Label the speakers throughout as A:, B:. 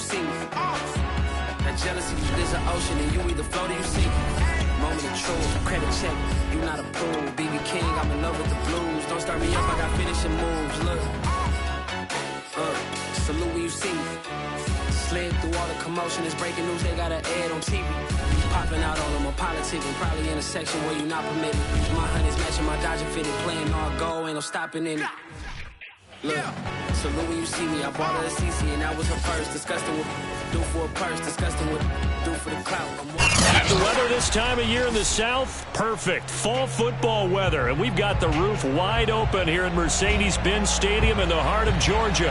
A: see me. That jealousy is an ocean, and you either float or you sink. Moment of truth, credit check, you not approved. BB King, I'm in love with the blues. Don't start me up, I got finishing moves. Look, salute when you see me. Slid through all the commotion, it's breaking news, they got an ad on TV. Popping out on them, I'm politicking, probably in a section where you not permitted. My honey's matching my Dodger fitted, playing all gold, ain't no stopping in it. Look, salute when you see me, I bought her a CC and that was her first. Disgusting with do for a purse, disgusting with do for the clout.
B: The weather this time of year in the South, perfect. Fall football weather, and we've got the roof wide open here at Mercedes-Benz Stadium in the heart of Georgia.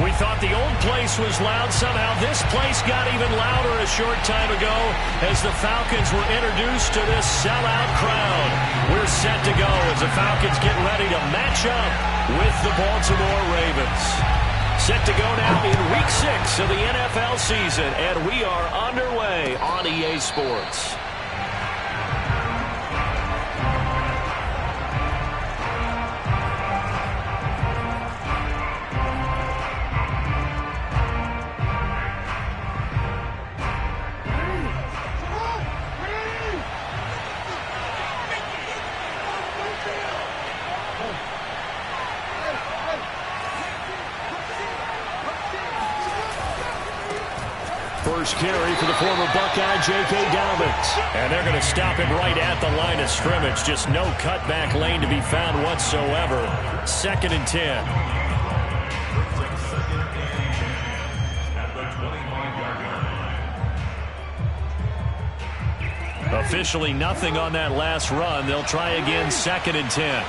B: We thought the old place was loud. Somehow this place got even louder a short time ago as the Falcons were introduced to this sellout crowd. We're set to go as the Falcons get ready to match up with the Baltimore Ravens. Set to go now in Week 6 of the NFL season, and we are underway on EA Sports. First carry for the former Buckeye, J.K. Dobbins. And they're going to stop him right at the line of scrimmage. Just no cutback lane to be found whatsoever. 2nd and 10. Officially nothing on that last run. They'll try again, 2nd and 10.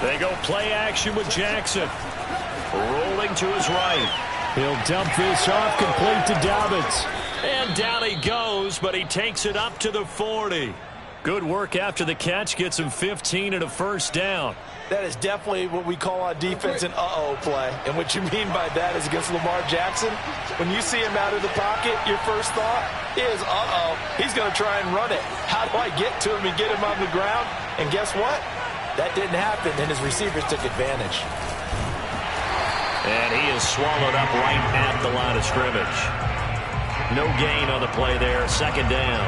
B: They go play action with Jackson. Rolling to his right. He'll dump this off, complete to Dobbins. And down he goes, but he takes it up to the 40. Good work after the catch. Gets him 15 and a first down.
C: That is definitely what we call on defense an uh-oh play. And what you mean by that is against Lamar Jackson, when you see him out of the pocket, your first thought is, uh-oh, he's going to try and run it. How do I get to him and get him on the ground? And guess what? That didn't happen, and his receivers took advantage.
B: And he is swallowed up right at the line of scrimmage. No gain on the play there. 2nd down.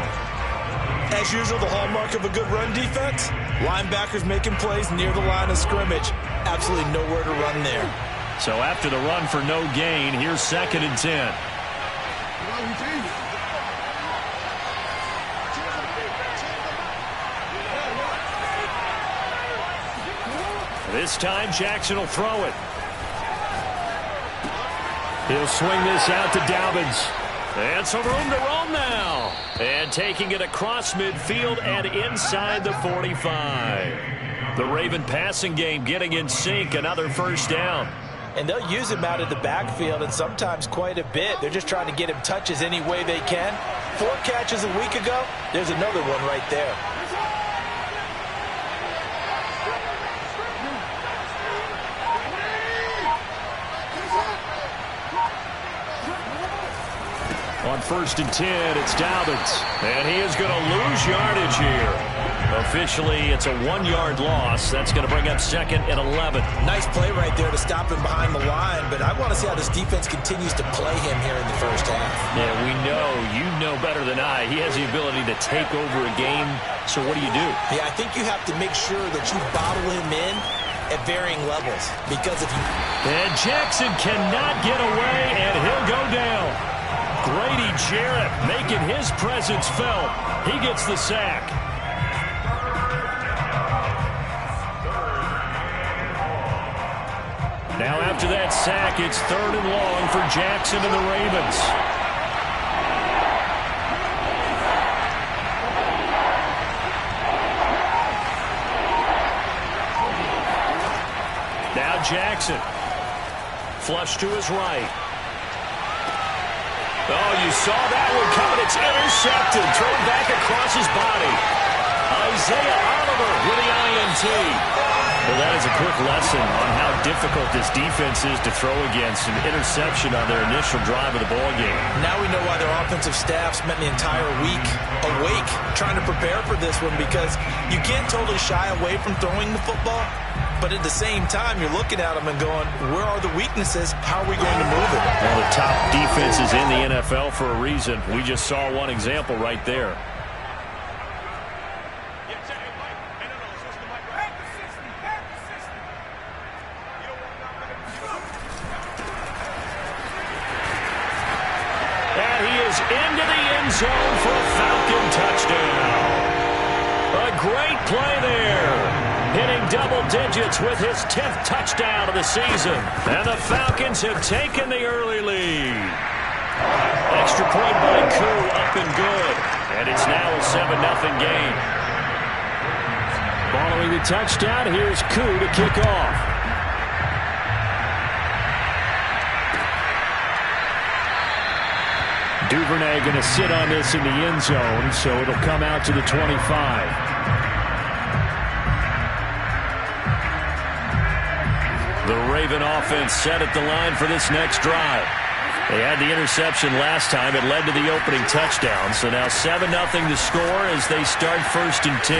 C: As usual, the hallmark of a good run defense, linebackers making plays near the line of scrimmage. Absolutely nowhere to run there.
B: So after the run for no gain, here's 2nd and 10. This time, Jackson will throw it. He'll swing this out to Dobbins. And some room to roam now. And taking it across midfield and inside the 45. The Raven passing game getting in sync. Another first down.
C: And they'll use him out of the backfield, and sometimes quite a bit. They're just trying to get him touches any way they can. 4 catches a week ago. There's another one right there.
B: On 1st and 10, it's Dobbins. And he is going to lose yardage here. Officially, it's a 1-yard loss. That's going to bring up 2nd and 11.
C: Nice play right there to stop him behind the line, but I want to see how this defense continues to play him here in the first half.
B: Yeah, we know, you know better than I, he has the ability to take over a game. So what do you do?
C: Yeah, I think you have to make sure that you bottle him in at varying levels. Because if you...
B: And Jackson cannot get away, and he'll go down. Grady Jarrett making his presence felt. He gets the sack. Now after that sack, it's 3rd and long for Jackson and the Ravens. Now Jackson. Flush to his right. Oh, you saw that one coming. It's intercepted. Thrown back across his body. Isaiah Oliver with the INT. Well, that is a quick lesson on how difficult this defense is to throw against. An interception on their initial drive of the ballgame.
C: Now we know why their offensive staff spent the entire week awake trying to prepare for this one, because you can't totally shy away from throwing the football, but at the same time, you're looking at them and going, where are the weaknesses? How are we going to move it?
B: Well, the top defense is in the NFL for a reason. We just saw one example right there. Into the end zone for a Falcon touchdown. A great play there. Hitting double digits with his 10th touchdown of the season. And the Falcons have taken the early lead. Extra point by Koo, up and good. And it's now a 7-0 game. Following the touchdown, here's Koo to kick off. Duvernay going to sit on this in the end zone, so it'll come out to the 25. The Raven offense set at the line for this next drive. They had the interception last time. It led to the opening touchdown, so now 7-0 to score as they start 1st and 10.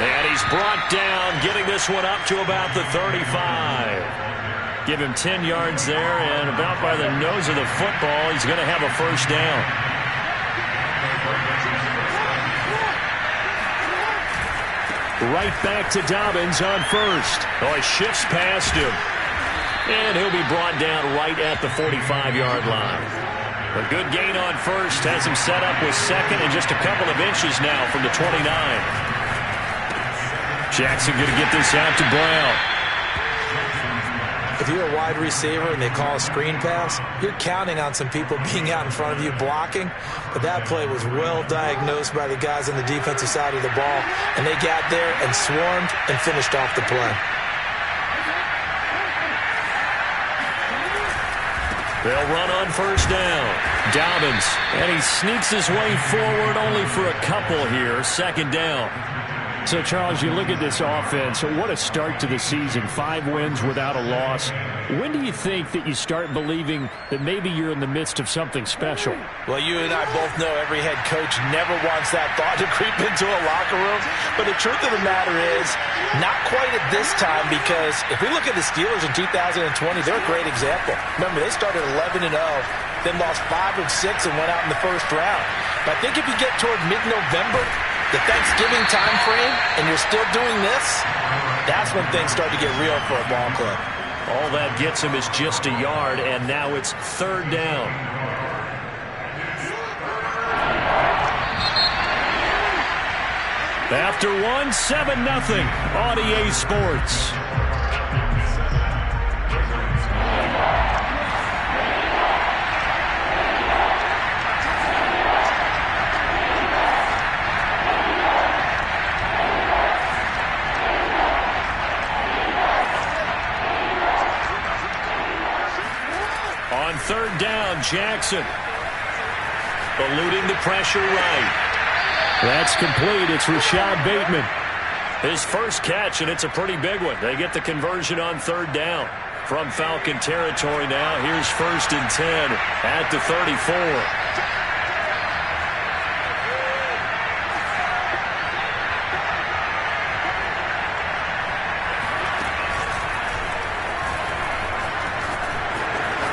B: And he's brought down, getting this one up to about the 35. Give him 10 yards there, and about by the nose of the football, he's going to have a first down. Right back to Dobbins on first. Oh, he shifts past him. And he'll be brought down right at the 45-yard line. A good gain on first has him set up with second and just a couple of inches now from the 29. Jackson going to get this out to Brown.
C: If you're a wide receiver and they call a screen pass, you're counting on some people being out in front of you blocking. But that play was well diagnosed by the guys on the defensive side of the ball, and they got there and swarmed and finished off the play.
B: They'll run on first down. Dobbins, and he sneaks his way forward only for a couple here. 2nd down. So, Charles, you look at this offense, what a start to the season. 5 wins without a loss. When do you think that you start believing that maybe you're in the midst of something special?
C: Well, you and I both know every head coach never wants that thought to creep into a locker room. But the truth of the matter is, not quite at this time, because if we look at the Steelers in 2020, they're a great example. Remember, they started 11-0, then lost 5 of 6 and went out in the first round. But I think if you get toward mid-November, the Thanksgiving time frame, and you're still doing this, that's when things start to get real for a ball club.
B: All that gets him is just a yard, and now it's 3rd down. After 1, 7-0 on EA Sports. On 3rd down, Jackson eluding the pressure right. That's complete. It's Rashad Bateman. His first catch, and it's a pretty big one. They get the conversion on 3rd down. From Falcon territory now, here's 1st and 10 at the 34.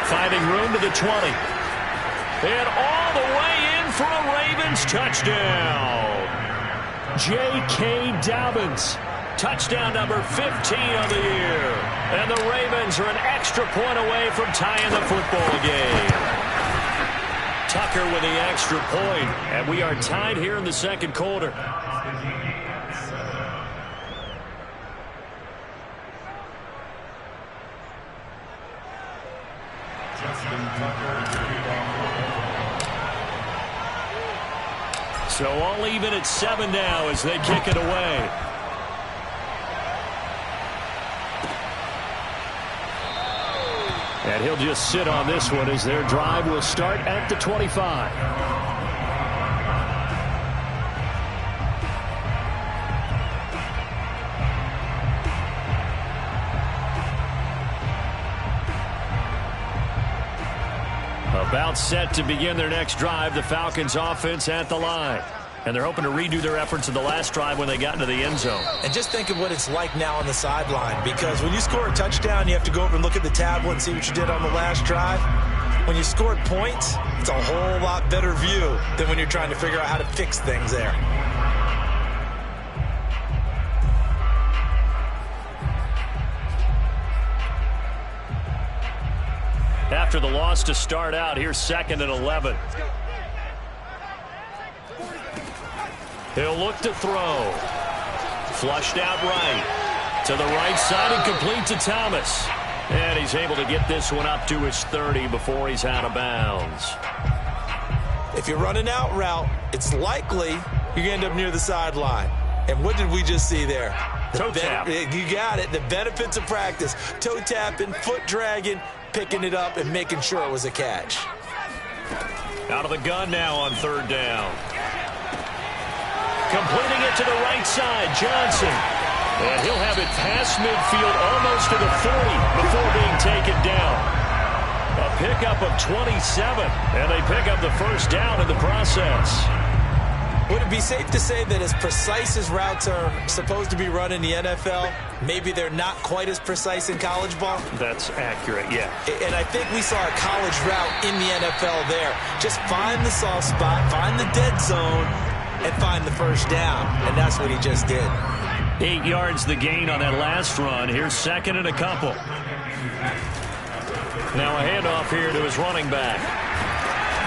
B: Finding room to the 20. And all the way in for a Ravens touchdown. J.K. Dobbins. Touchdown number 15 of the year. And the Ravens are an extra point away from tying the football game. Tucker with the extra point. And we are tied here in the 2nd quarter. So all even at 7 now as they kick it away. And he'll just sit on this one as their drive will start at the 25. About set to begin their next drive, the Falcons offense at the line. And they're hoping to redo their efforts in the last drive when they got into the end zone.
C: And just think of what it's like now on the sideline, because when you score a touchdown, you have to go over and look at the tablet and see what you did on the last drive. When you scored points, it's a whole lot better view than when you're trying to figure out how to fix things there.
B: After the loss to start out, here's 2nd and 11. He'll look to throw. Flushed out right. To the right side and complete to Thomas. And he's able to get this one up to his 30 before he's out of bounds.
C: If you're running out route, it's likely you're going to end up near the sideline. And what did we just see there?
B: Toe tap.
C: You got it. The benefits of practice. Toe tapping, foot dragging, picking it up, and making sure it was a catch.
B: Out of the gun now on 3rd down. Completing it to the right side, Johnson. And he'll have it past midfield almost to the 40 before being taken down. A pickup of 27, and they pick up the first down in the process.
C: Would it be safe to say that as precise as routes are supposed to be run in the NFL, maybe they're not quite as precise in college ball?
B: That's accurate, yeah.
C: And I think we saw a college route in the NFL there. Just find the soft spot, find the dead zone, and find the first down. And that's what he just did.
B: 8 yards the gain on that last run. Here's 2nd and a couple. Now a handoff here to his running back.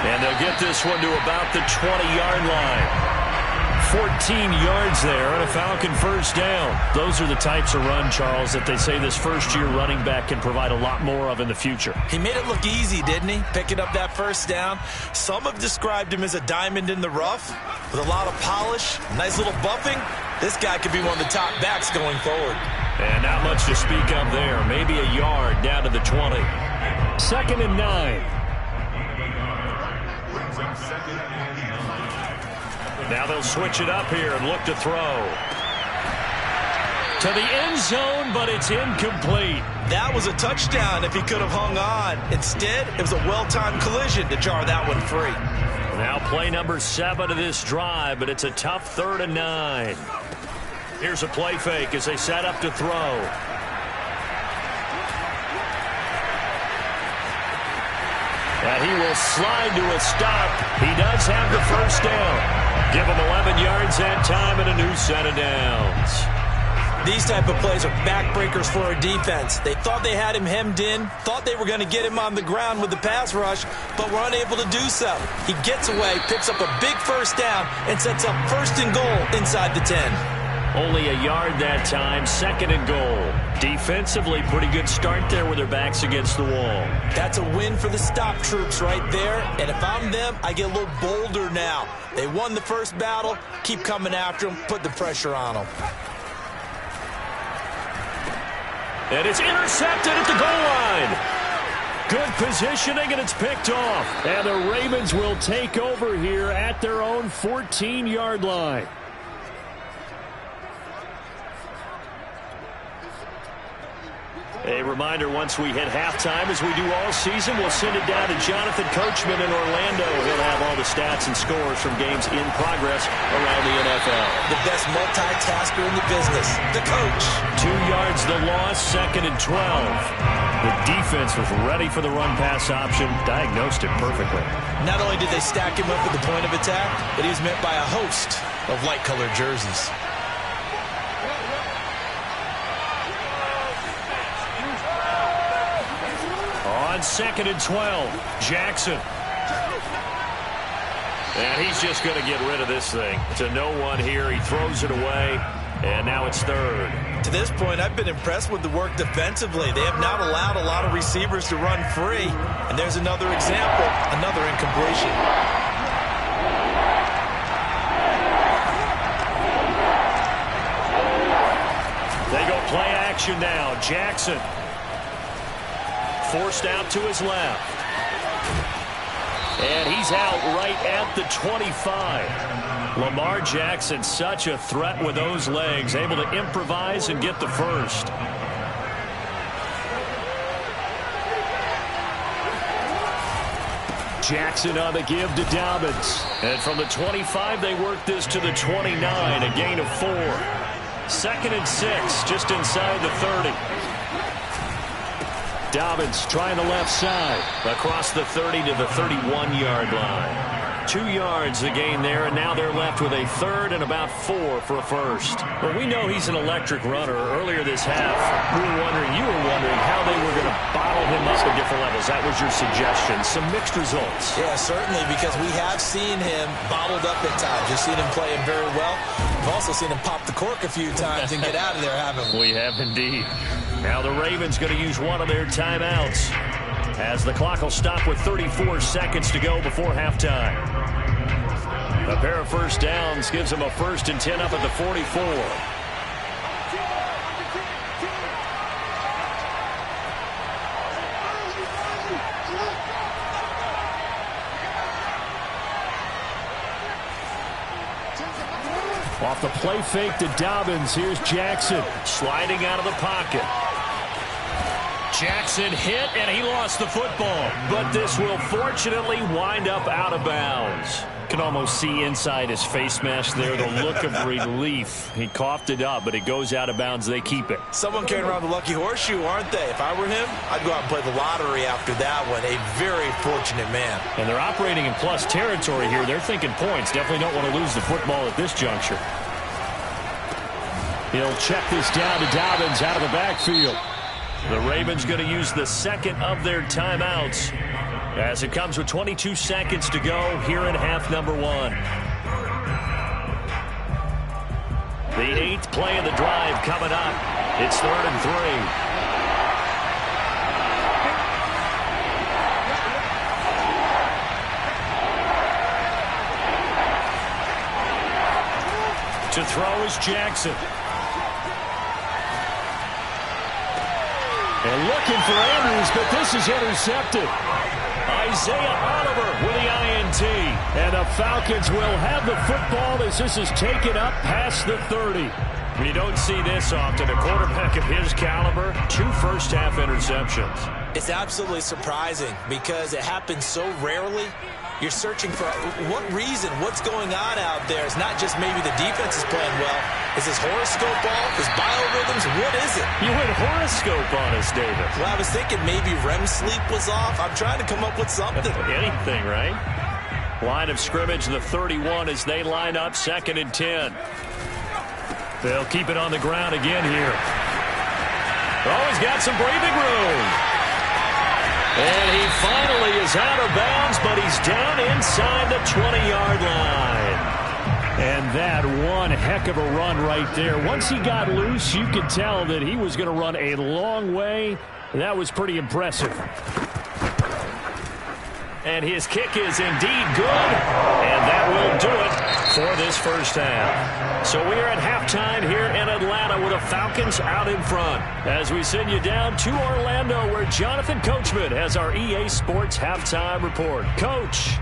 B: And they'll get this one to about the 20-yard line. 14 yards there and a Falcon first down. Those are the types of run, Charles, that they say this first-year running back can provide a lot more of in the future.
C: He made it look easy, didn't he? Picking up that first down. Some have described him as a diamond in the rough with a lot of polish, nice little buffing. This guy could be one of the top backs going forward.
B: And not much to speak of there. Maybe a yard down to the 20. 2nd and 9. Now they'll switch it up here and look to throw. To the end zone, but it's incomplete.
C: That was a touchdown if he could have hung on. Instead, it was a well-timed collision to jar that one free.
B: Now play number 7 of this drive, but it's a tough 3rd and 9. Here's a play fake as they set up to throw. And he will slide to a stop. He does have the first down. Give him 11 yards that time and a new set of downs.
C: These type of plays are backbreakers for a defense. They thought they had him hemmed in, thought they were going to get him on the ground with the pass rush, but were unable to do so. He gets away, picks up a big first down, and sets up 1st and goal inside the 10.
B: Only a yard that time, 2nd and goal. Defensively, pretty good start there with their backs against the wall.
C: That's a win for the stop troops right there. And if I'm them, I get a little bolder now. They won the first battle. Keep coming after them. Put the pressure on them.
B: And it's intercepted at the goal line. Good positioning, and it's picked off. And the Ravens will take over here at their own 14-yard line. A reminder, once we hit halftime, as we do all season, we'll send it down to Jonathan Coachman in Orlando. He'll have all the stats and scores from games in progress around the NFL.
C: The best multitasker in the business, the coach.
B: 2 yards the loss, 2nd and 12. The defense was ready for the run-pass option, diagnosed it perfectly.
C: Not only did they stack him up at the point of attack, but he was met by a host of light-colored jerseys.
B: On 2nd and 12, Jackson. And he's just going to get rid of this thing. It's a no-one here. He throws it away, and now it's 3rd.
C: To this point, I've been impressed with the work defensively. They have not allowed a lot of receivers to run free. And there's another example, another incompletion.
B: They go play action now. Jackson. Forced out to his left. And he's out right at the 25. Lamar Jackson, such a threat with those legs, able to improvise and get the first. Jackson on the give to Dobbins. And from the 25, they work this to the 29, a gain of 4. 2nd and 6, just inside the 30. Dobbins trying the left side. Across the 30 to the 31-yard line. 2 yards the gain there, and now they're left with a 3rd and about 4 for a first. Well, we know he's an electric runner. Earlier this half, you were wondering how they were going to bottle him up at different levels. That was your suggestion. Some mixed results.
C: Yeah, certainly, because we have seen him bottled up at times. You've seen him play him very well. We've also seen him pop the cork a few times and get out of there, haven't we?
B: We have indeed. Now the Ravens going to use one of their timeouts, as the clock will stop with 34 seconds to go before halftime. A pair of first downs gives them a 1st and 10 up at the 44. Off the play fake to Dobbins, here's Jackson sliding out of the pocket. Jackson hit, and he lost the football. But this will fortunately wind up out of bounds. Can almost see inside his face mask there the look of relief. He coughed it up, but it goes out of bounds. They keep it.
C: Someone carrying around the lucky horseshoe, aren't they? If I were him, I'd go out and play the lottery after that one. A very fortunate man.
B: And they're operating in plus territory here. They're thinking points. Definitely don't want to lose the football at this juncture. He'll check this down to Dobbins out of the backfield. The Ravens going to use the 2nd of their timeouts, as it comes with 22 seconds to go here in half number 1. The 8th play of the drive coming up. It's 3rd and 3. To throw is Jackson. And looking for Andrews, but this is intercepted. Isaiah Oliver with the INT. And the Falcons will have the football as this is taken up past the 30. You don't see this often. A quarterback of his caliber, 2 first-half interceptions.
C: It's absolutely surprising because it happens so rarely. You're searching for what reason, what's going on out there. It's not just maybe the defense is playing well. Is his horoscope off? His biorhythms? What is it?
B: You went horoscope on us, David.
C: Well, I was thinking maybe REM sleep was off. I'm trying to come up with something.
B: Anything, right? Line of scrimmage, the 31 as they line up 2nd and 10. They'll keep it on the ground again here. Oh, he's got some breathing room. And he finally is out of bounds, but he's down inside the 20-yard line. And that one heck of a run right there. Once he got loose, you could tell that he was going to run a long way. That was pretty impressive. And his kick is indeed good. And that will do it for this first half. So we are at halftime here in Atlanta with the Falcons out in front, as we send you down to Orlando, where Jonathan Coachman has our EA Sports halftime report. Coach.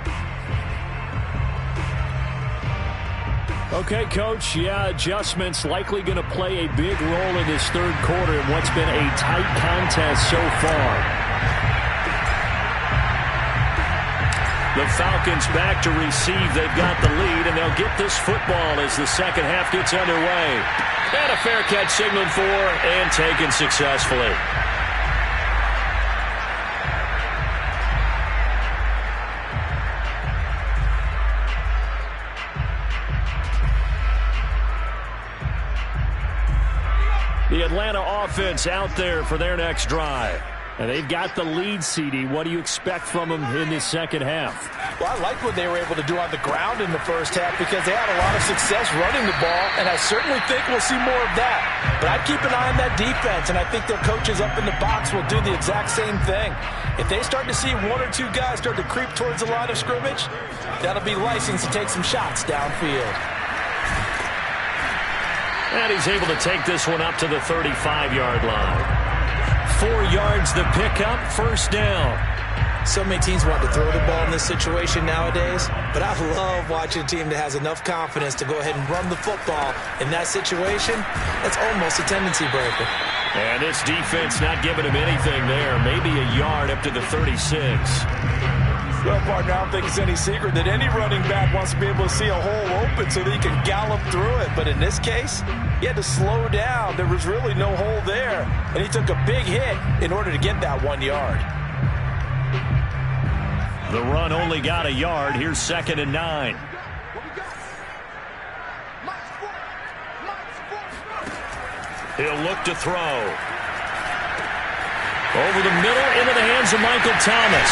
B: Okay, Coach. Yeah, adjustments likely going to play a big role in this 3rd quarter in what's been a tight contest so far. The Falcons back to receive. They've got the lead, and they'll get this football as the 2nd half gets underway. And a fair catch signaled for and taken successfully. The Atlanta offense out there for their next drive. And they've got the lead, CD. What do you expect from them in this 2nd half?
C: Well, I like what they were able to do on the ground in the first half because they had a lot of success running the ball, and I certainly think we'll see more of that. But I'd keep an eye on that defense, and I think their coaches up in the box will do the exact same thing. If they start to see 1 or 2 guys start to creep towards the line of scrimmage, that'll be license to take some shots downfield.
B: And he's able to take this one up to the 35-yard line. 4 yards the pickup, first down.
C: So many teams want to throw the ball in this situation nowadays, but I love watching a team that has enough confidence to go ahead and run the football in that situation. That's almost a tendency breaker.
B: And this defense not giving him anything there. Maybe a yard up to the 36.
C: Well, partner, I don't think it's any secret that any running back wants to be able to see a hole open so that he can gallop through it. But in this case, he had to slow down. There was really no hole there, and he took a big hit in order to get that 1 yard.
B: The run only got a yard. Here's 2nd and 9. He'll look to throw. Over the middle into the hands of Michael Thomas.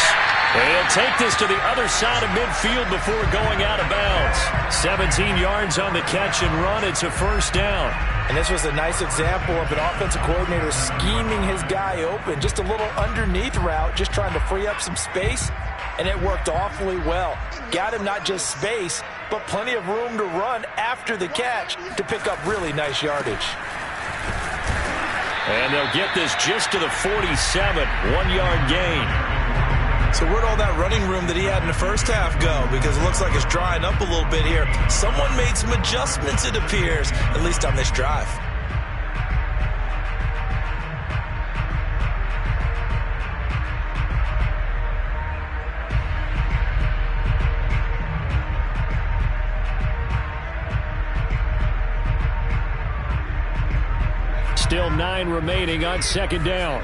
B: He'll take this to the other side of midfield before going out of bounds. 17 yards on the catch and run. It's a first down.
C: And this was a nice example of an offensive coordinator scheming his guy open. Just a little underneath route, just trying to free up some space. And it worked awfully well. Got him not just space, but plenty of room to run after the catch to pick up really nice yardage.
B: And they'll get this just to the 47, 1-yard gain.
C: So where'd all that running room that he had in the first half go? Because it looks like it's drying up a little bit here. Someone made some adjustments, it appears, at least on this drive.
B: Still 9 remaining on 2nd down.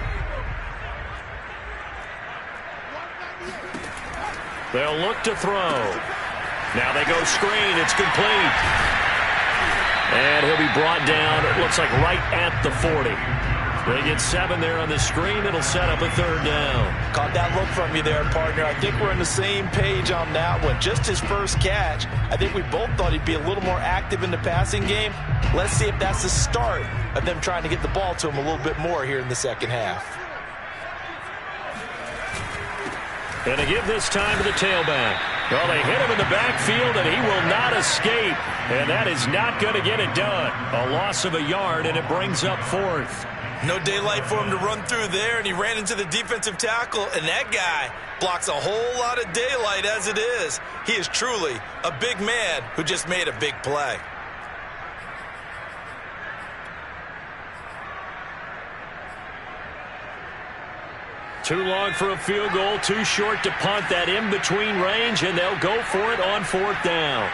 B: They'll look to throw. Now they go screen. It's complete. And he'll be brought down, it looks like right at the 40. They get 7 there on the screen. It'll set up a 3rd down.
C: Caught that look from you there, partner. I think we're on the same page on that one. Just his first catch. I think we both thought he'd be a little more active in the passing game. Let's see if that's the start of them trying to get the ball to him a little bit more here in the second half.
B: And to give this time to the tailback. Well, they hit him in the backfield, and he will not escape. And that is not going to get it done. A loss of a yard, and it brings up 4th.
C: No daylight for him to run through there, and he ran into the defensive tackle, and that guy blocks a whole lot of daylight as it is. He is truly a big man who just made a big play.
B: Too long for a field goal, too short to punt that in-between range, and they'll go for it on 4th down.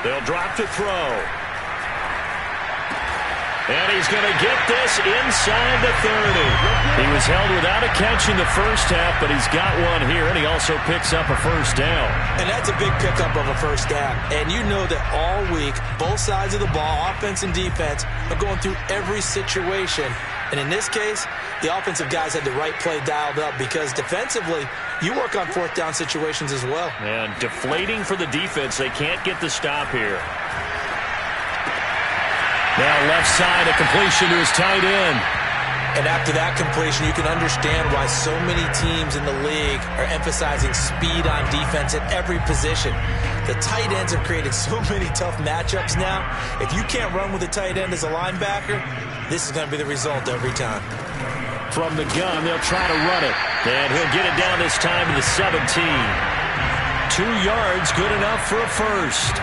B: They'll drop to throw. And he's going to get this inside the 30. He was held without a catch in the first half, but he's got one here, and he also picks up a first down.
C: And that's a big pickup of a first down. And you know that all week, both sides of the ball, offense and defense, are going through every situation. And in this case, the offensive guys had the right play dialed up because defensively, you work on 4th down situations as well.
B: And deflating for the defense. They can't get the stop here. Now left side, a completion to his tight end.
C: And after that completion, you can understand why so many teams in the league are emphasizing speed on defense at every position. The tight ends have created so many tough matchups now. If you can't run with a tight end as a linebacker, this is going to be the result every time.
B: From the gun, they'll try to run it. And he'll get it down this time to the 17. 2 yards, good enough for a first.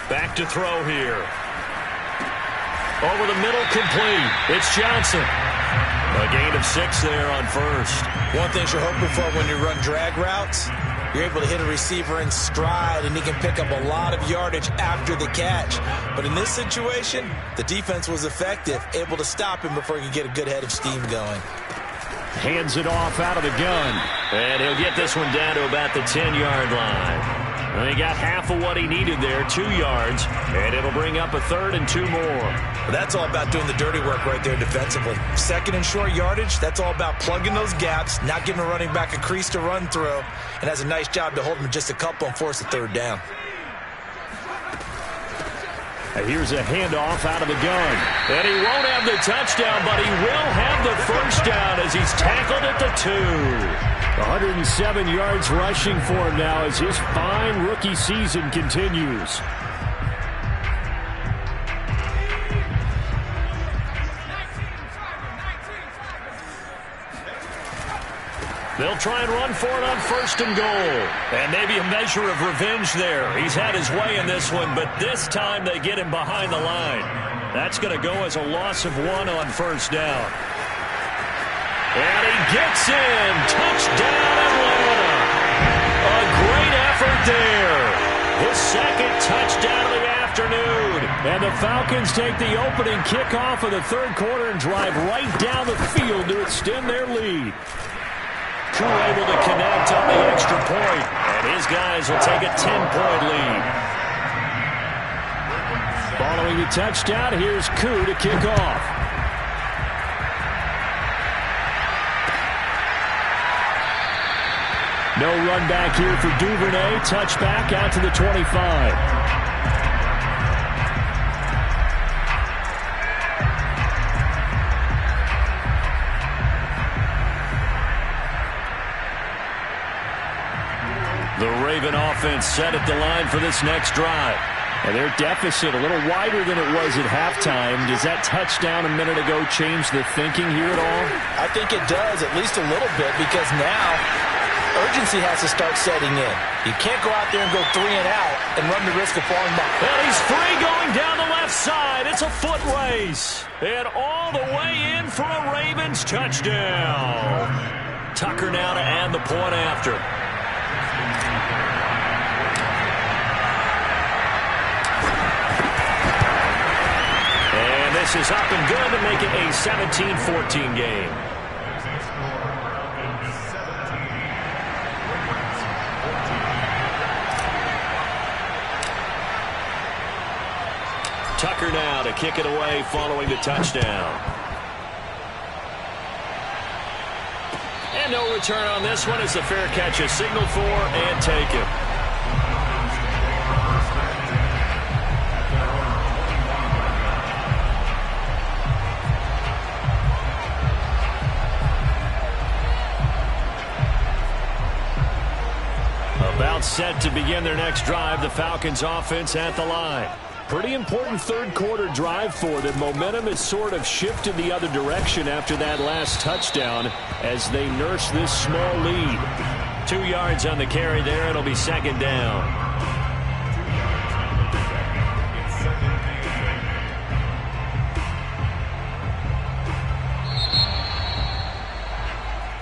B: Back to throw here. Over the middle, complete. It's Johnson. A gain of 6 there on first.
C: One thing you're hoping for when you run drag routes, you're able to hit a receiver in stride, and he can pick up a lot of yardage after the catch. But in this situation, the defense was effective, able to stop him before he could get a good head of steam going.
B: Hands it off out of the gun. And he'll get this one down to about the 10-yard line. And he got half of what he needed there, 2 yards, and it'll bring up a 3rd and 2 more.
C: Well, that's all about doing the dirty work right there defensively. 2nd and short yardage, that's all about plugging those gaps, not giving a running back a crease to run through, and has a nice job to hold him just a couple and force a 3rd down.
B: And here's a handoff out of the gun. And he won't have the touchdown, but he will have the first down as he's tackled at the 2. 107 yards rushing for him now as his fine rookie season continues. They'll try and run for it on 1st and goal. And maybe a measure of revenge there. He's had his way in this one, but this time they get him behind the line. That's going to go as a loss of 1 on 1st down. And he gets in. Touchdown, Atlanta. A great effort there. His 2nd touchdown of the afternoon. And the Falcons take the opening kickoff of the 3rd quarter and drive right down the field to extend their lead. Crew able to connect on the extra point, and his guys will take a 10-point lead. Following the touchdown, here's Koo to kick off. No run back here for Duvernay. Touchback out to the 25. The Raven offense set at the line for this next drive. And their deficit a little wider than it was at halftime. Does that touchdown a minute ago change the thinking here at all?
C: I think it does, at least a little bit, because now urgency has to start setting in. You can't go out there and go 3 and out and run the risk of falling behind.
B: And he's free going down the left side. It's a foot race. And all the way in for a Ravens touchdown. Tucker now to add the point after. This is up and good to make it a 17-14 game. Tucker now to kick it away following the touchdown. And no return on this one as the fair catch is signaled for and taken. About set to begin their next drive, the Falcons offense at the line. Pretty important 3rd quarter drive for them. Momentum has sort of shifted the other direction after that last touchdown as they nurse this small lead. 2 yards on the carry there. It'll be 2nd down.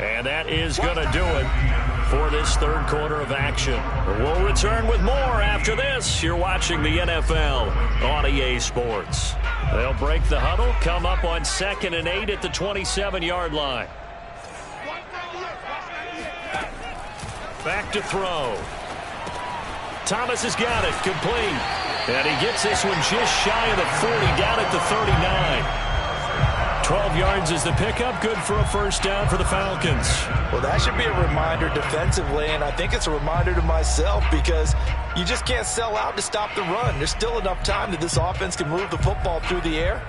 B: And that is going to do it for this 3rd quarter of action. We'll return with more after this. You're watching the NFL on EA Sports. They'll break the huddle, come up on 2nd and 8 at the 27-yard line. Back to throw. Thomas has got it, complete. And he gets this one just shy of the 40, down at the 39. 12 yards is the pickup, good for a 1st down for the Falcons.
C: Well, that should be a reminder defensively, and I think it's a reminder to myself because you just can't sell out to stop the run. There's still enough time that this offense can move the football through the air,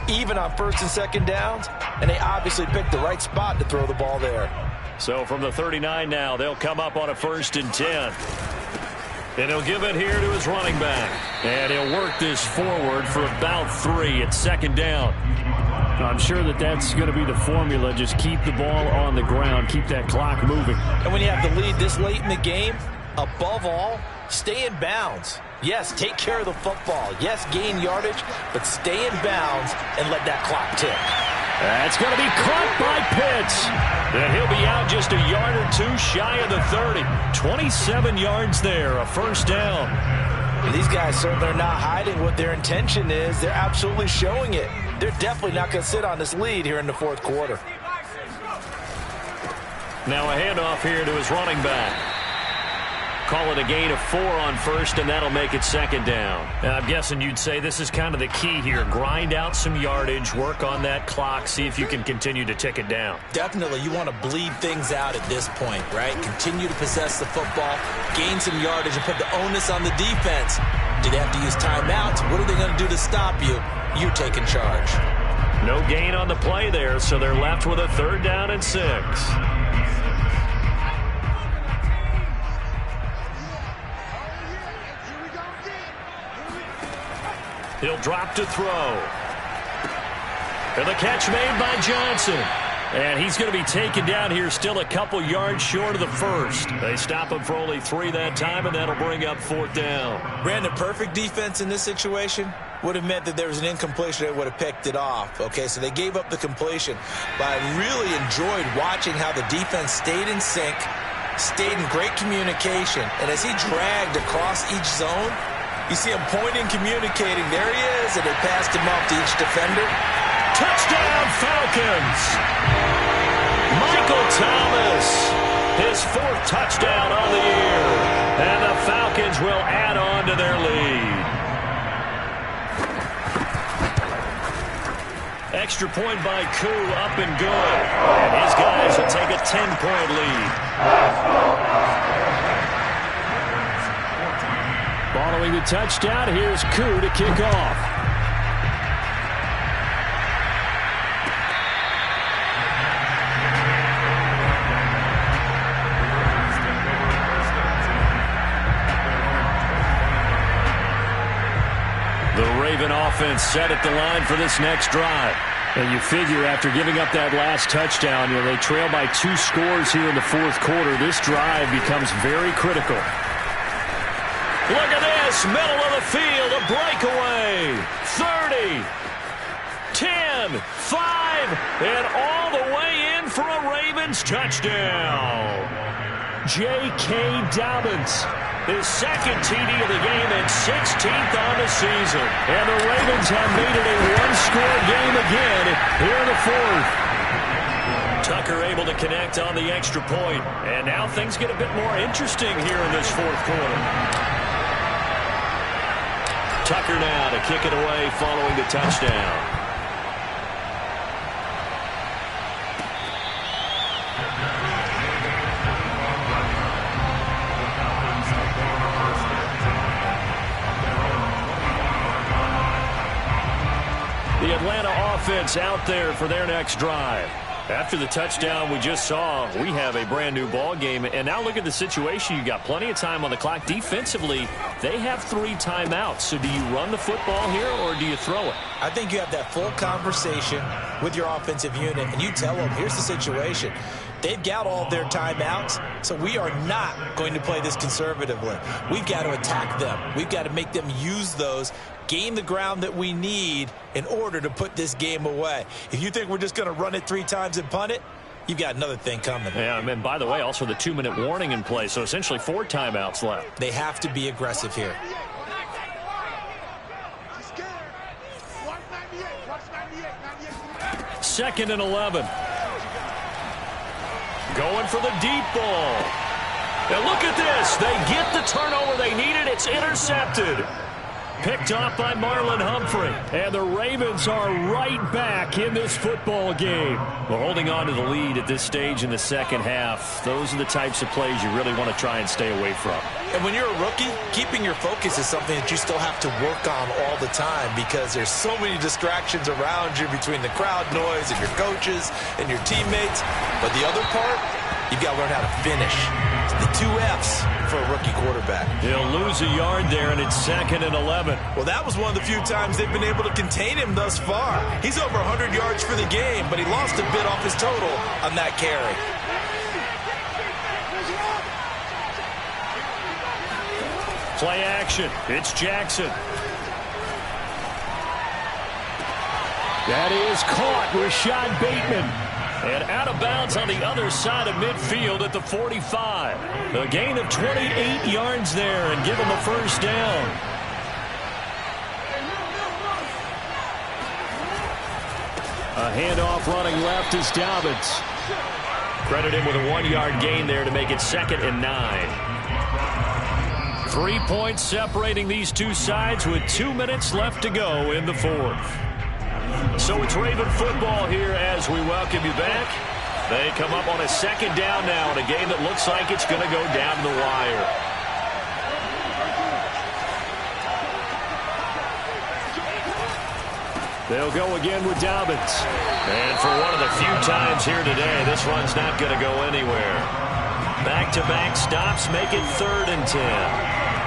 C: even on 1st and 2nd downs, and they obviously picked the right spot to throw the ball there.
B: So from the 39 now, they'll come up on a 1st and 10. And he'll give it here to his running back. And he'll work this forward for about 3 at 2nd down. I'm sure that that's going to be the formula. Just keep the ball on the ground. Keep that clock moving.
C: And when you have the lead this late in the game, above all, stay in bounds. Yes, take care of the football. Yes, gain yardage, but stay in bounds and let that clock tick.
B: That's going to be caught by Pitts. And he'll be out just a yard or 2 shy of the 30. 27 yards there, a 1st down.
C: And these guys certainly are not hiding what their intention is. They're absolutely showing it. They're definitely not going to sit on this lead here in the 4th quarter.
B: Now a handoff here to his running back. Call it a gain of 4 on 1st, and that'll make it 2nd down. And I'm guessing you'd say this is kind of the key here. Grind out some yardage, work on that clock, see if you can continue to tick it down.
D: Definitely, you want to bleed things out at this point, right? Continue to possess the football, gain some yardage, and put the onus on the defense. Do they have to use timeouts? What are they going to do to stop you? You're taking charge.
B: No gain on the play there, so they're left with a 3rd down and 6. He'll drop to throw. And the catch made by Johnson. And he's going to be taken down here still a couple yards short of the first. They stop him for only 3 that time, and that'll bring up 4th down.
D: Brandon, perfect defense in this situation would have meant that there was an incompletion that would have picked it off. Okay, so they gave up the completion. But I really enjoyed watching how the defense stayed in sync, stayed in great communication. And as he dragged across each zone, you see him pointing, communicating. There he is, and they passed him off to each defender.
B: Touchdown, Falcons! Michael Thomas, his 4th touchdown on the year. And the Falcons will add on to their lead. Extra point by Koo, up and good. And his guys will take a 10-point lead. Following the touchdown, here's Koo to kick off. Offense set at the line for this next drive. And you figure after giving up that last touchdown, they trail by 2 scores here in the 4th quarter. This drive becomes very critical. Look at this, middle of the field, a breakaway. 30, 10, 5, and all the way in for a Ravens touchdown. J.K. Dobbins. His 2nd TD of the game and 16th on the season. And the Ravens have made it a 1-score game again here in the 4th. Tucker able to connect on the extra point. And now things get a bit more interesting here in this 4th quarter. Tucker now to kick it away following the touchdown. The Atlanta offense out there for their next drive. After the touchdown we just saw, we have a brand new ball game. And now look at the situation. You got plenty of time on the clock. Defensively, they have 3 timeouts. So do you run the football here or do you throw it?
D: I think you have that full conversation with your offensive unit, and you tell them, here's the situation. They've got all of their timeouts, so we are not going to play this conservatively. We've got to attack them. We've got to make them use those, gain the ground that we need in order to put this game away. If you think we're just going to run it 3 times and punt it, you've got another thing coming.
B: Yeah, and by the way, also the 2-minute warning in play, so essentially 4 timeouts left.
D: They have to be aggressive here.
B: Second and 11. Going for the deep ball. And look at this. They get the turnover they needed. It's intercepted. Picked off by Marlon Humphrey. And the Ravens are right back in this football game. Well, holding on to the lead at this stage in the second half, those are the types of plays you really want to try and stay away from.
D: And when you're a rookie, keeping your focus is something that you still have to work on all the time because there's so many distractions around you between the crowd noise and your coaches and your teammates. But the other part, you've got to learn how to finish. The 2 F's for a rookie quarterback.
B: He'll lose a yard there, and it's second and 11.
D: Well, that was one of the few times they've been able to contain him thus far. He's over 100 yards for the game, but he lost a bit off his total on that carry.
B: Play action. It's Jackson. That is caught. Rashad Bateman. And out of bounds on the other side of midfield at the 45. A gain of 28 yards there and give him a first down. A handoff running left is Dobbins. Credit him with a 1-yard gain there to make it 2nd and 9. 3 points separating these two sides with 2 minutes left to go in the 4th. So it's Raven football here as we welcome you back. They come up on a 2nd down now in a game that looks like it's going to go down the wire. They'll go again with Dobbins. And for one of the few times here today, this run's not going to go anywhere. Back-to-back stops make it 3rd and 10.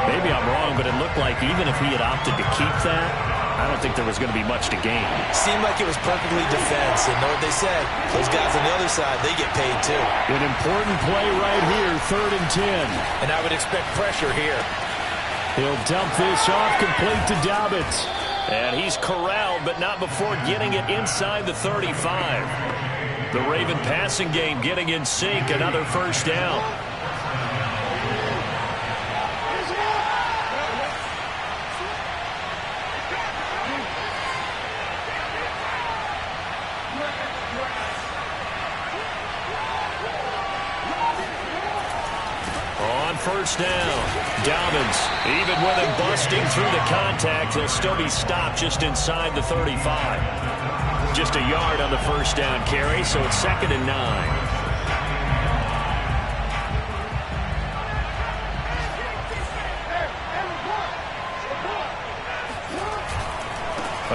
B: Maybe I'm wrong, but it looked like even if he had opted to keep that, I don't think there was going to be much to gain.
D: Seemed like it was perfectly defense. And know what they said? Those guys on the other side, they get paid too.
B: An important play right here, 3rd and 10.
C: And I would expect pressure here.
B: He'll dump this off, complete to Dobbins. And he's corralled, but not before getting it inside the 35. The Raven passing game getting in sync, another first down. On first down, Dobbins, even with him busting through the contact, he'll still be stopped just inside the 35. Just a yard on the first down carry, so it's 2nd and 9.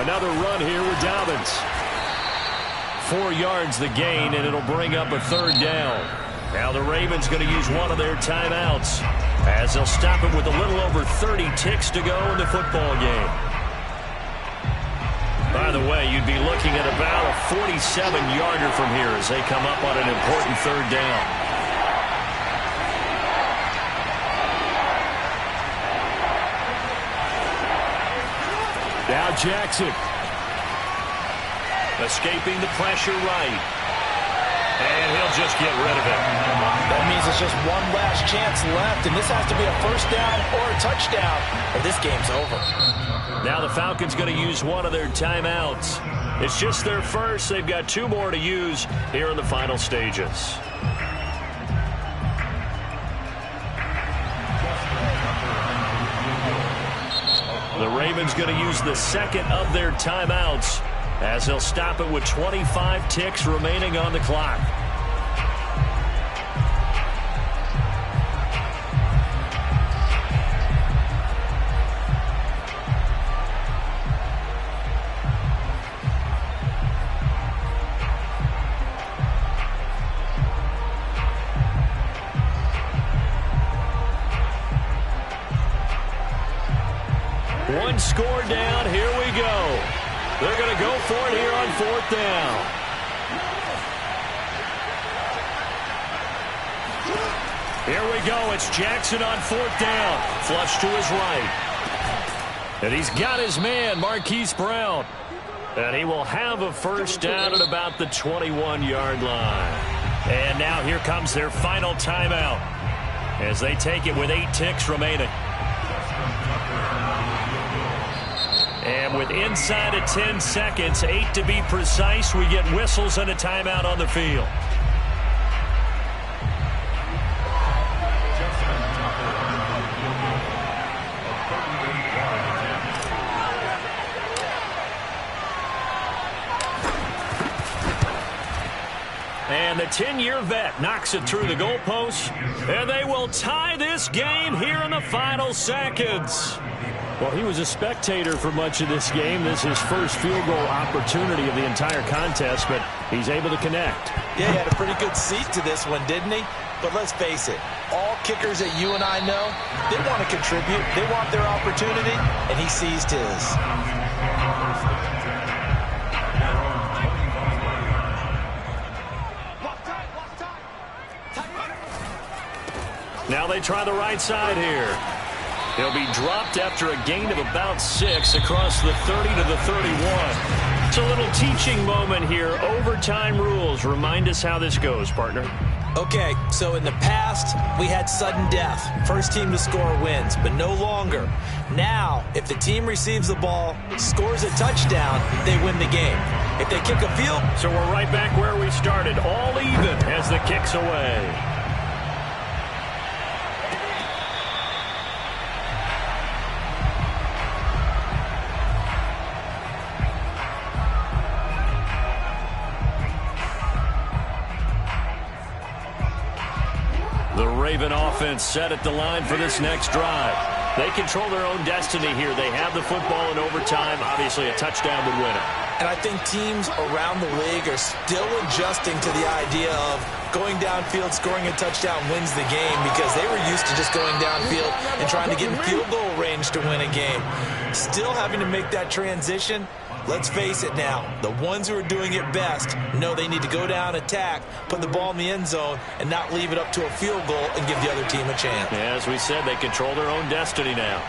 B: Another run here with Dobbins. 4 yards the gain, and it'll bring up a 3rd down. Now the Ravens going to use one of their timeouts as they'll stop it with a little over 30 ticks to go in the football game. By the way, you'd be looking at about a 47-yarder from here as they come up on an important 3rd down. Now Jackson. Escaping the pressure right. And he'll just get rid of it.
C: That means it's just one last chance left, and this has to be a first down or a touchdown, or this game's over.
B: Now the Falcons going to use one of their timeouts. It's just their first. They've got 2 more to use here in the final stages. The Ravens going to use the 2nd of their timeouts as they'll stop it with 25 ticks remaining on the clock. One score down. Here we go. They're going to go for it here on 4th down. Here we go. It's Jackson on 4th down. Flush to his right. And he's got his man, Marquise Brown. And he will have a first down at about the 21-yard line. And now here comes their final timeout as they take it with 8 ticks remaining. And with inside of 10 seconds, 8 to be precise, we get whistles and a timeout on the field. And the 10-year vet knocks it through the goalpost, and they will tie this game here in the final seconds. Well, he was a spectator for much of this game. This is his first field goal opportunity of the entire contest, but he's able to connect.
D: Yeah, he had a pretty good seat to this one, didn't he? But let's face it, all kickers that you and I know, they want to contribute. They want their opportunity, and he seized his.
B: Now they try the right side here. He'll be dropped after a gain of about 6 across the 30 to the 31. It's a little teaching moment here. Overtime rules. Remind us how this goes, partner.
D: Okay, so in the past, we had sudden death. First team to score wins, but no longer. Now, if the team receives the ball, scores a touchdown, they win the game. If they kick a field...
B: So we're right back where we started, all even as the kick's away. The Raven offense set at the line for this next drive. They control their own destiny here. They have the football in overtime. Obviously, a touchdown would win it.
D: And I think teams around the league are still adjusting to the idea of going downfield, scoring a touchdown wins the game, because they were used to just going downfield and trying to get in field goal range to win a game. Still having to make that transition. Let's face it now, the ones who are doing it best know they need to go down, attack, put the ball in the end zone, and not leave it up to a field goal and give the other team a chance.
B: Yeah, as we said, they control their own destiny now.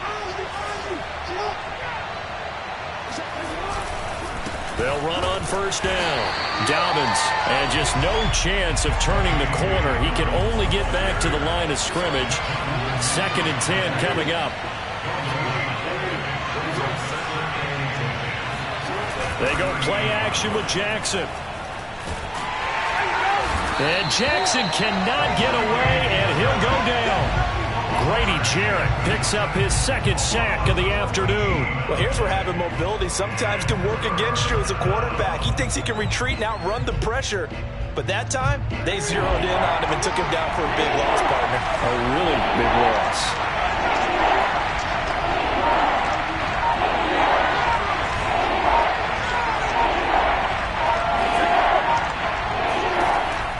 B: They'll run on first down. Dobbins, and just no chance of turning the corner. He can only get back to the line of scrimmage. 2nd and 10 coming up. They go play action with Jackson. And Jackson cannot get away, and he'll go down. Grady Jarrett picks up his 2nd sack of the afternoon.
C: Well, here's where having mobility sometimes can work against you as a quarterback. He thinks he can retreat and outrun the pressure. But that time, they zeroed in on him and took him down for a big loss, partner.
B: A really big loss.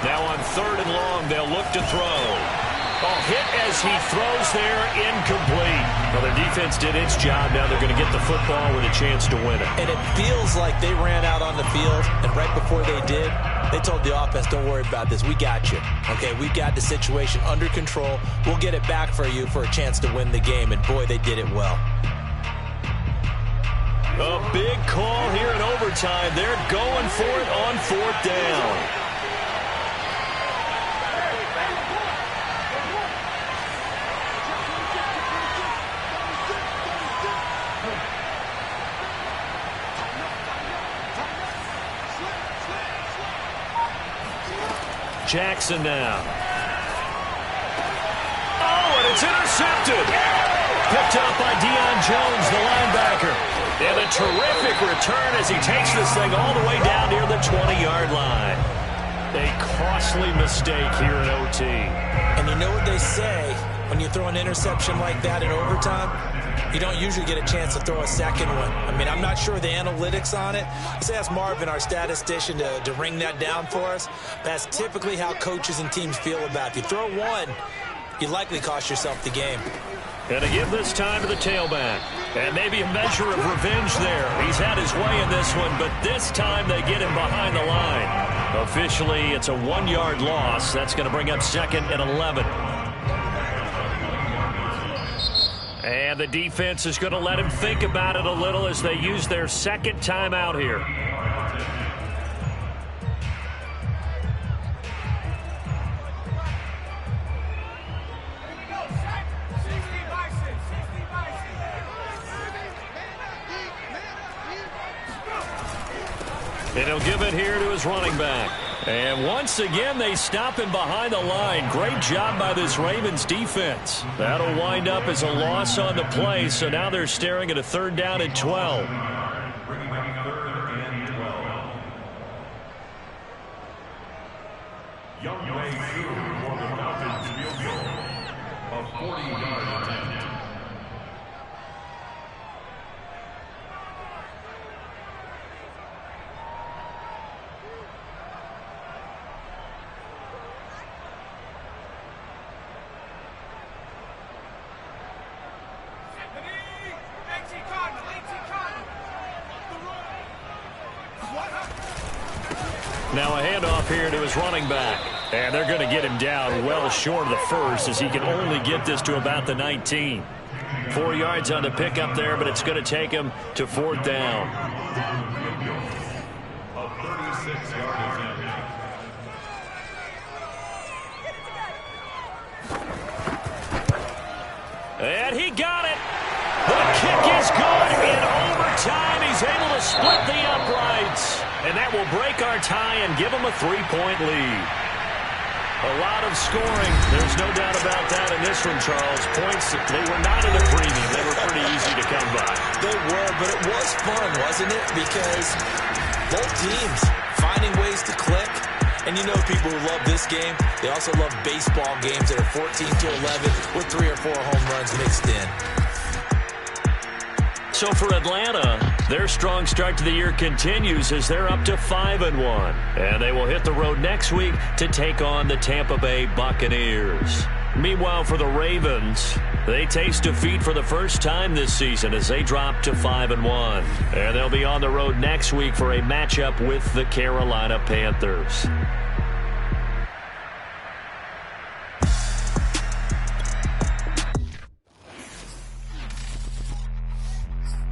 B: Now on 3rd and long, they'll look to throw. Hit as he throws there, incomplete. Well, their defense did its job. Now they're going to get the football with a chance to win it.
D: And it feels like they ran out on the field, and right before they did, they told the offense, don't worry about this. We got you. Okay, we got the situation under control. We'll get it back for you for a chance to win the game. And, boy, they did it well.
B: A big call here in overtime. They're going for it on 4th down. Jackson now. Oh, and it's intercepted. Picked up by Deion Jones, the linebacker. And a terrific return as he takes this thing all the way down near the 20-yard line. A costly mistake here in OT.
D: And you know what they say when you throw an interception like that in overtime? You don't usually get a chance to throw a second one. I mean, I'm not sure the analytics on it. Let's ask Marvin, our statistician, to ring that down for us. That's typically how coaches and teams feel about it. If you throw one, you likely cost yourself the game.
B: Going to give this time to the tailback. And maybe a measure of revenge there. He's had his way in this one, but this time they get him behind the line. Officially, it's a 1-yard loss. That's going to bring up 2nd and 11. And the defense is going to let him think about it a little as they use their 2nd timeout here. And he'll give it here to his running back. And once again, they stop him behind the line. Great job by this Ravens defense. That'll wind up as a loss on the play, so now they're staring at a 3rd down and 12.
E: Young way through for the Falcons field goal of 40-yard attempt.
B: Now a handoff here to his running back. And they're going to get him down well short of the first as he can only get this to about the 19. 4 yards on the pickup there, but it's going to take him to 4th down.
E: A 36-yard attempt.
B: And he got it. The kick is good in overtime. He's able to split the uprights. And that will break our tie and give him a 3-point lead. A lot of scoring. There's no doubt about that in this one, Charles. Points, they were not in a premium. They were pretty easy to come by.
D: They were, but it was fun, wasn't it? Because both teams finding ways to click. And you know people who love this game, they also love baseball games that are 14-11 with 3 or 4 home runs mixed in.
B: So for Atlanta, their strong start to the year continues as they're up to 5-1. And they will hit the road next week to take on the Tampa Bay Buccaneers. Meanwhile, for the Ravens, they taste defeat for the first time this season as they drop to 5-1. And they'll be on the road next week for a matchup with the Carolina Panthers.